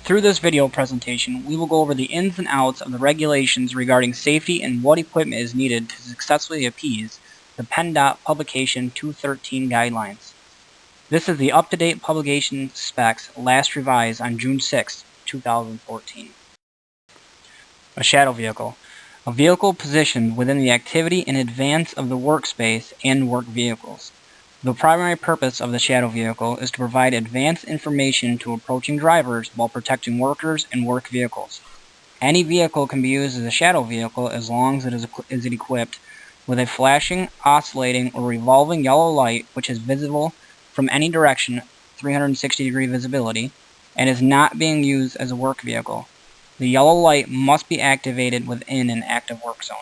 Through this video presentation, we will go over the ins and outs of the regulations regarding safety and what equipment is needed to successfully appease the PennDOT Publication 213 guidelines. This is the up-to-date publication specs last revised on June 6, 2014. A shadow vehicle. A vehicle positioned within the activity in advance of the workspace and work vehicles. The primary purpose of the shadow vehicle is to provide advanced information to approaching drivers while protecting workers and work vehicles. Any vehicle can be used as a shadow vehicle as long as it is equipped with a flashing, oscillating, or revolving yellow light which is visible from any direction, 360-degree visibility, and is not being used as a work vehicle. The yellow light must be activated within an active work zone.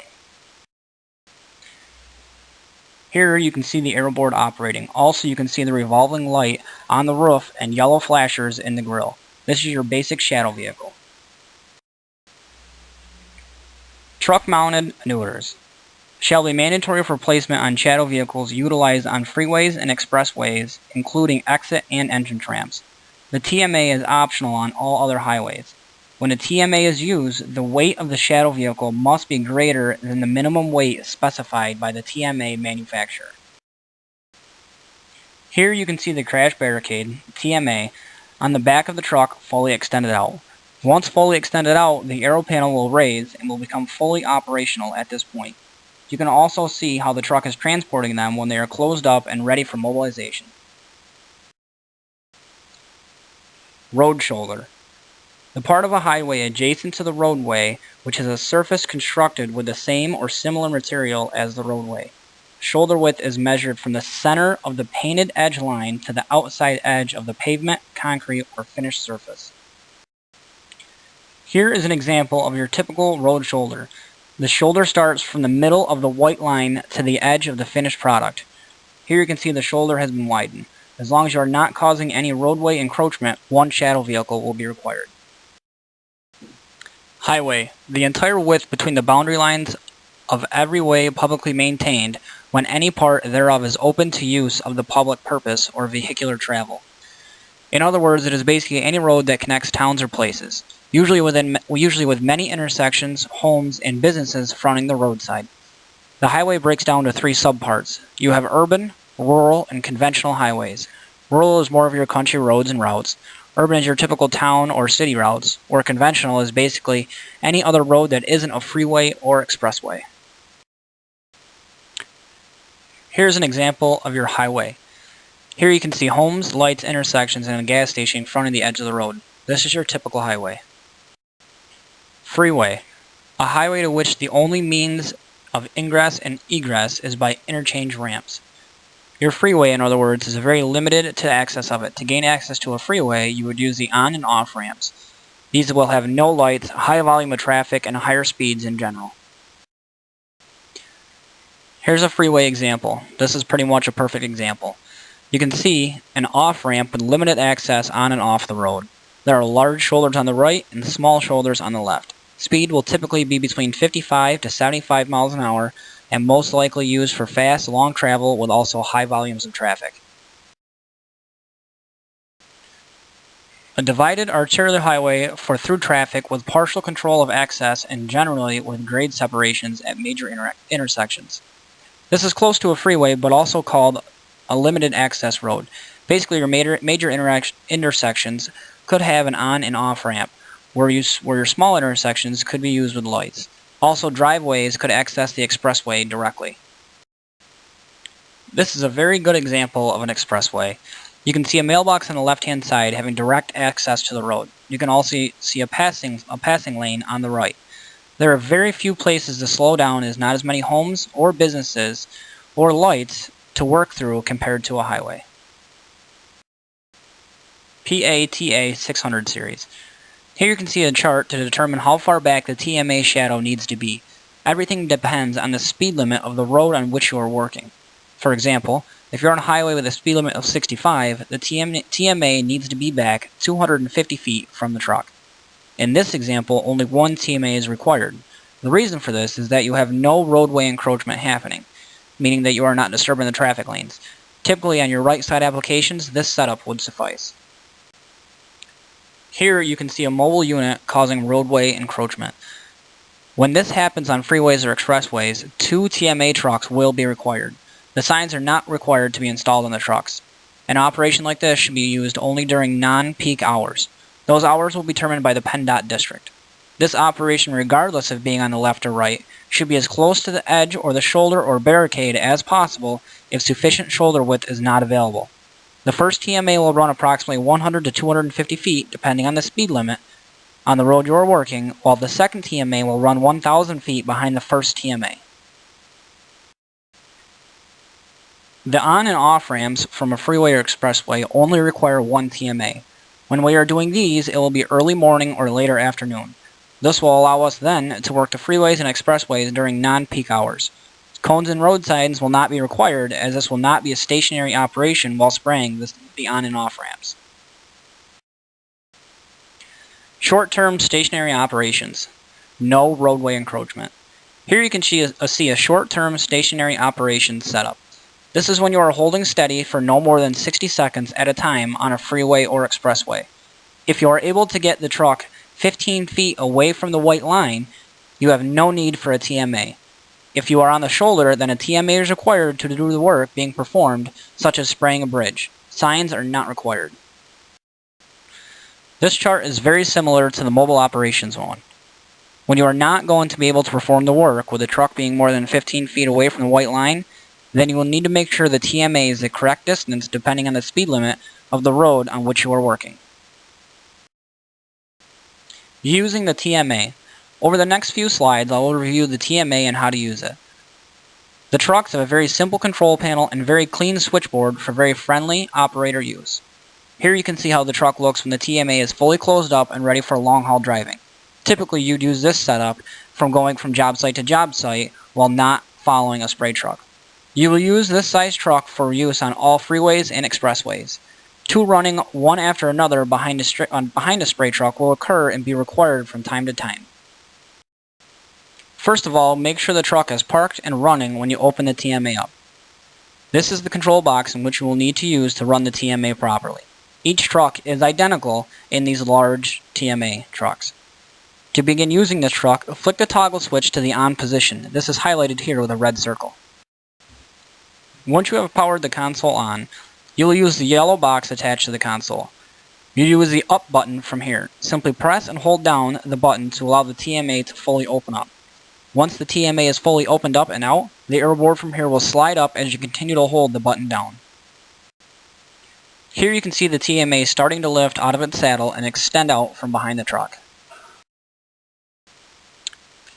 Here you can see the aero board operating. Also you can see the revolving light on the roof and yellow flashers in the grille. This is your basic shadow vehicle. Truck-mounted neuters shall be mandatory for placement on shadow vehicles utilized on freeways and expressways, including exit and entrance ramps. The TMA is optional on all other highways. When a TMA is used, the weight of the shadow vehicle must be greater than the minimum weight specified by the TMA manufacturer. Here you can see the crash barricade, TMA, on the back of the truck fully extended out. Once fully extended out, the aero panel will raise and will become fully operational at this point. You can also see how the truck is transporting them when they are closed up and ready for mobilization. Road shoulder. The part of a highway adjacent to the roadway which is a surface constructed with the same or similar material as the roadway. Shoulder width is measured from the center of the painted edge line to the outside edge of the pavement, concrete, or finished surface. Here is an example of your typical road shoulder. The shoulder starts from the middle of the white line to the edge of the finished product. Here you can see the shoulder has been widened. As long as you are not causing any roadway encroachment, one shadow vehicle will be required. Highway. The entire width between the boundary lines of every way publicly maintained when any part thereof is open to use of the public purpose or vehicular travel. In other words, it is basically any road that connects towns or places, usually with many intersections, homes, and businesses fronting the roadside. The highway breaks down to three subparts. You have urban, rural, and conventional highways. Rural is more of your country roads and routes. Urban is your typical town or city routes, where conventional is basically any other road that isn't a freeway or expressway. Here's an example of your highway. Here you can see homes, lights, intersections, and a gas station in front of the edge of the road. This is your typical highway. Freeway. A highway to which the only means of ingress and egress is by interchange ramps. Your freeway, in other words, is very limited to access of it. To gain access to a freeway, you would use the on and off ramps. These will have no lights, high volume of traffic, and higher speeds in general. Here's a freeway example. This is pretty much a perfect example. You can see an off ramp with limited access on and off the road. There are large shoulders on the right and small shoulders on the left. Speed will typically be between 55 to 75 miles an hour, and most likely used for fast, long travel with also high volumes of traffic. A divided arterial highway for through traffic with partial control of access and generally with grade separations at major intersections. This is close to a freeway but also called a limited access road. Basically your major intersections could have an on and off ramp, where your small intersections could be used with lights. Also, driveways could access the expressway directly. This is a very good example of an expressway. You can see a mailbox on the left-hand side having direct access to the road. You can also see a passing lane on the right. There are very few places to slow down as not as many homes or businesses or lights to work through compared to a highway. PATA 600 series. Here you can see a chart to determine how far back the TMA shadow needs to be. Everything depends on the speed limit of the road on which you are working. For example, if you're on a highway with a speed limit of 65, the TMA needs to be back 250 feet from the truck. In this example, only one TMA is required. The reason for this is that you have no roadway encroachment happening, meaning that you are not disturbing the traffic lanes. Typically on your right side applications, this setup would suffice. Here you can see a mobile unit causing roadway encroachment. When this happens on freeways or expressways, 2 TMA trucks will be required. The signs are not required to be installed on the trucks. An operation like this should be used only during non-peak hours. Those hours will be determined by the PennDOT district. This operation, regardless of being on the left or right, should be as close to the edge or the shoulder or barricade as possible if sufficient shoulder width is not available. The first TMA will run approximately 100 to 250 feet, depending on the speed limit, on the road you are working, while the second TMA will run 1,000 feet behind the first TMA. The on and off ramps from a freeway or expressway only require 1 TMA. When we are doing these, it will be early morning or later afternoon. This will allow us then to work the freeways and expressways during non-peak hours. Cones and road signs will not be required, as this will not be a stationary operation while spraying the on and off ramps. Short-term stationary operations. No roadway encroachment. Here you can see a short-term stationary operation setup. This is when you are holding steady for no more than 60 seconds at a time on a freeway or expressway. If you are able to get the truck 15 feet away from the white line, you have no need for a TMA. If you are on the shoulder, then a TMA is required to do the work being performed, such as spraying a bridge. Signs are not required. This chart is very similar to the mobile operations one. When you are not going to be able to perform the work with the truck being more than 15 feet away from the white line, then you will need to make sure the TMA is the correct distance depending on the speed limit of the road on which you are working. Using the TMA. Over the next few slides, I will review the TMA and how to use it. The trucks have a very simple control panel and very clean switchboard for very friendly operator use. Here you can see how the truck looks when the TMA is fully closed up and ready for long-haul driving. Typically, you'd use this setup from going from job site to job site while not following a spray truck. You will use this size truck for use on all freeways and expressways. 2 running one after another behind a spray truck will occur and be required from time to time. First of all, make sure the truck is parked and running when you open the TMA up. This is the control box in which you will need to use to run the TMA properly. Each truck is identical in these large TMA trucks. To begin using this truck, flick the toggle switch to the on position. This is highlighted here with a red circle. Once you have powered the console on, you will use the yellow box attached to the console. You use the up button from here. Simply press and hold down the button to allow the TMA to fully open up. Once the TMA is fully opened up and out, the airboard from here will slide up as you continue to hold the button down. Here you can see the TMA starting to lift out of its saddle and extend out from behind the truck.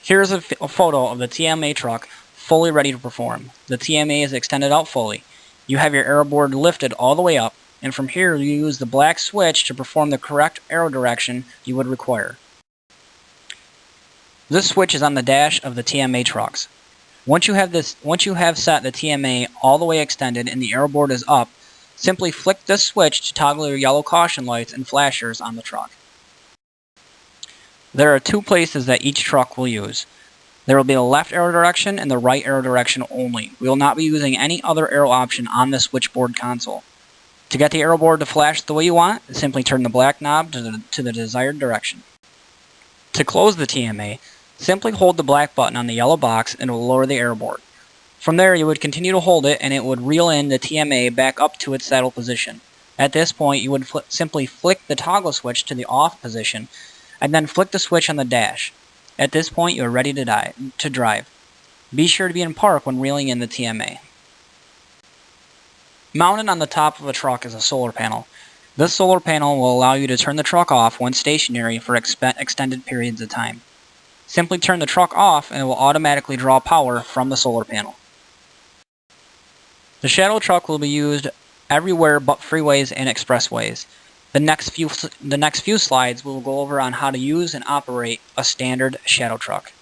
Here's a photo of the TMA truck fully ready to perform. The TMA is extended out fully. You have your airboard lifted all the way up, and from here you use the black switch to perform the correct arrow direction you would require. This switch is on the dash of the TMA trucks. Once you have set the TMA all the way extended and the airboard is up, simply flick this switch to toggle your yellow caution lights and flashers on the truck. There are 2 places that each truck will use. There will be the left arrow direction and the right arrow direction only. We will not be using any other arrow option on the switchboard console. To get the airboard to flash the way you want, simply turn the black knob to the desired direction. To close the TMA, simply hold the black button on the yellow box and it will lower the airboard. From there, you would continue to hold it and it would reel in the TMA back up to its saddle position. At this point, you would simply flick the toggle switch to the off position and then flick the switch on the dash. At this point, you are ready to drive. Be sure to be in park when reeling in the TMA. Mounted on the top of a truck is a solar panel. This solar panel will allow you to turn the truck off when stationary for extended periods of time. Simply turn the truck off and it will automatically draw power from the solar panel. The shadow truck will be used everywhere but freeways and expressways. The next few slides we will go over on how to use and operate a standard shadow truck.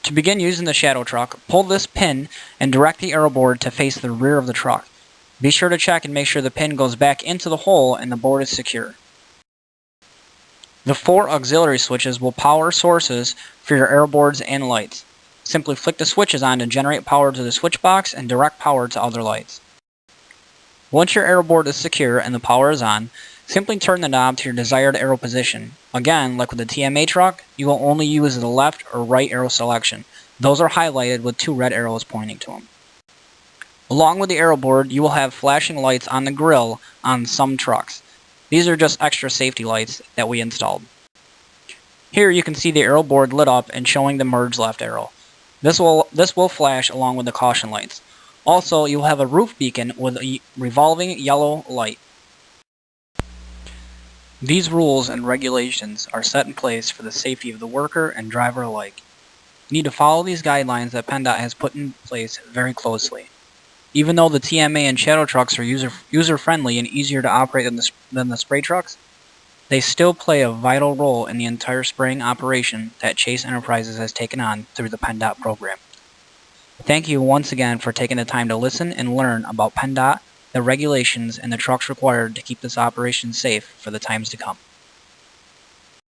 To begin using the shadow truck, pull this pin and direct the airboard to face the rear of the truck. Be sure to check and make sure the pin goes back into the hole and the board is secure. The 4 auxiliary switches will power sources for your airboards and lights. Simply flick the switches on to generate power to the switch box and direct power to other lights. Once your airboard is secure and the power is on, Simply turn the knob to your desired arrow position. Again, like with the TMA truck, you will only use the left or right arrow selection. Those are highlighted with 2 red arrows pointing to them. Along with the arrow board, you will have flashing lights on the grille on some trucks. These are just extra safety lights that we installed. Here you can see the arrow board lit up and showing the merge left arrow. This will flash along with the caution lights. Also, you will have a roof beacon with a revolving yellow light. These rules and regulations are set in place for the safety of the worker and driver alike. You need to follow these guidelines that PennDOT has put in place very closely. Even though the TMA and shadow trucks are user-friendly and easier to operate than the spray trucks, they still play a vital role in the entire spraying operation that Chase Enterprises has taken on through the PennDOT program. Thank you once again for taking the time to listen and learn about PennDOT, the regulations, and the trucks required to keep this operation safe for the times to come.